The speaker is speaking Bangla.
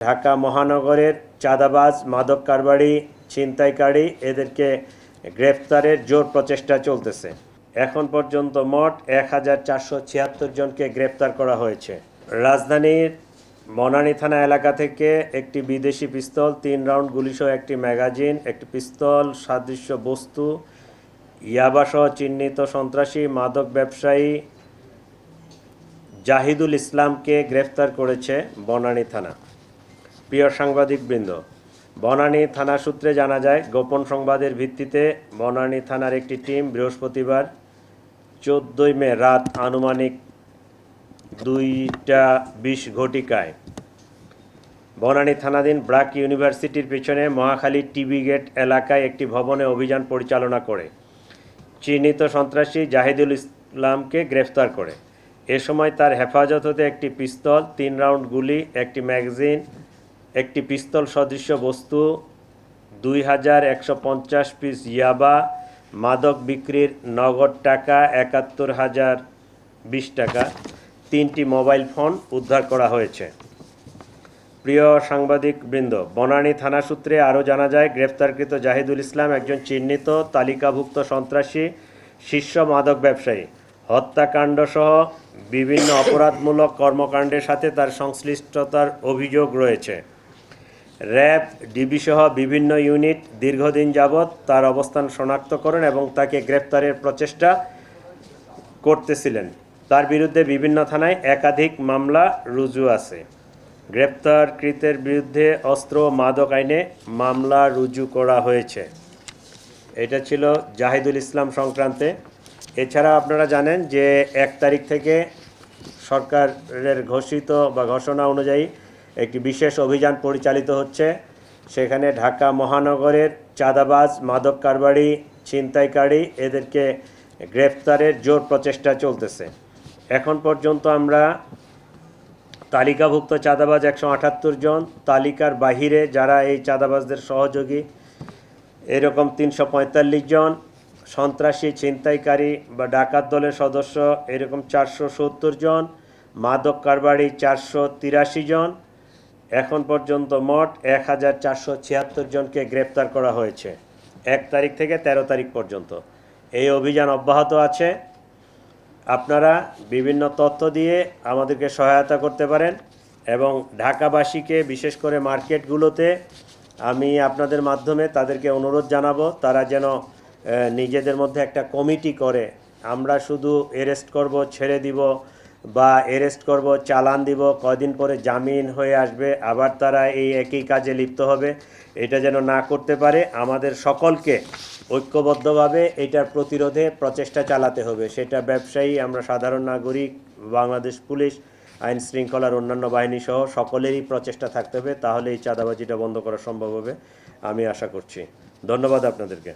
ঢাকা মহানগরের চাঁদাবাজ, মাদক কারবারি, ছিনতাইকারী এদেরকে গ্রেফতারের জোর প্রচেষ্টা চলতেছে। এখন পর্যন্ত মোট 1476 জনকে গ্রেফতার করা হয়েছে। রাজধানীর বনানী থানা এলাকা থেকে একটি বিদেশি পিস্তল, 3 রাউন্ড গুলিসহ একটি ম্যাগাজিন, একটি পিস্তল সাদৃশ্য বস্তু, ইয়াবাসহ চিহ্নিত সন্ত্রাসী মাদক ব্যবসায়ী জাহিদুল ইসলামকে গ্রেফতার করেছে বনানী থানা। প্রিয় সাংবাদিকবৃন্দ, বনানী থানা সূত্রে জানা যায়, গোপন সংবাদের ভিত্তিতে বনানী থানার একটি টিম বৃহস্পতিবার 14 মে রাত আনুমানিক 2টা 20 ঘটিকায় বনানী থানাধীন ব্র্যাক ইউনিভার্সিটির পিছনে মহাখালী টিবি গেট এলাকায় একটি ভবনে অভিযান পরিচালনা করে চিহ্নিত সন্ত্রাসী জাহিদুল ইসলামকে গ্রেফতার করে। এ সময় তার হেফাজত হতে একটি পিস্তল, 3 রাউন্ড গুলি, একটি ম্যাগাজিন, একটি পিস্তল সদৃশ্য বস্তু, 2150 পিস ইয়াবা, মাদক বিক্রির নগদ টাকা 71,020 টাকা, 3টি মোবাইল ফোন উদ্ধার করা হয়েছে। প্রিয় সাংবাদিকবৃন্দ, বনানী থানা সূত্রে আরও জানা যায়, গ্রেফতারকৃত জাহিদুল ইসলাম একজন চিহ্নিত তালিকাভুক্ত সন্ত্রাসী শীর্ষ মাদক ব্যবসায়ী। হত্যাকাণ্ডসহ বিভিন্ন অপরাধমূলক কর্মকাণ্ডের সাথে তার সংশ্লিষ্টতার অভিযোগ রয়েছে। র্যাব, ডিবিসহ বিভিন্ন ইউনিট দীর্ঘদিন যাবৎ তার অবস্থান শনাক্তকরণ এবং তাকে গ্রেফতারের প্রচেষ্টা করতেছিলেন। তার বিরুদ্ধে বিভিন্ন থানায় একাধিক মামলা রুজু আছে। গ্রেপ্তারকৃতের বিরুদ্ধে অস্ত্র ও মাদক আইনে মামলা রুজু করা হয়েছে। এটা ছিল জাহিদুল ইসলাম সংক্রান্তে। এছাড়া আপনারা জানেন যে 1 তারিখ থেকে সরকারের ঘোষিত বা ঘোষণা অনুযায়ী একটি বিশেষ অভিযান পরিচালিত হচ্ছে। সেখানে ঢাকা মহানগরের চাঁদাবাজ, মাদক কারবারি, ছিনতাইকারী এদেরকে গ্রেফতারের জোর প্রচেষ্টা চলতেছে। এখন পর্যন্ত আমরা তালিকাভুক্ত চাঁদাবাজ 178 জন, তালিকার বাহিরে যারা এই চাঁদাবাজদের সহযোগী এরকম 345 জন, সন্ত্রাসী, ছিনতাইকারী বা ডাকাত দলের সদস্য এরকম 470 জন, মাদক কারবারি 483 জন। এখন পর্যন্ত মোট 1476 জনকে গ্রেপ্তার করা হয়েছে 1 তারিখ থেকে 13 তারিখ পর্যন্ত। এই অভিযান অব্যাহত আছে। আপনারা বিভিন্ন তথ্য দিয়ে আমাদেরকে সহায়তা করতে পারেন এবং ঢাকাবাসীকে, বিশেষ করে মার্কেটগুলোতে আমি আপনাদের মাধ্যমে তাদেরকে অনুরোধ জানাবো, তারা যেন নিজেদের মধ্যে একটা কমিটি করে, আমরা শুধু অ্যারেস্ট করব, ছেড়ে দিব, বা অ্যারেস্ট করব, চালান দিব, কয়দিন পরে জামিন হয়ে আসবে, আবার তারা এই একই কাজে লিপ্ত হবে, এটা যেন না করতে পারে। আমাদের সকলকে ঐক্যবদ্ধভাবে এটার প্রতিরোধে প্রচেষ্টা চালাতে হবে। সেটা ব্যবসায়ী, আমরা সাধারণ নাগরিক, বাংলাদেশ পুলিশ, আইন শৃঙ্খলার অন্যান্য বাহিনী সহ সকলেরই প্রচেষ্টা থাকতে হবে। তাহলে এই চাঁদাবাজিটা বন্ধ করা সম্ভব হবে, আমি আশা করছি। ধন্যবাদ আপনাদেরকে।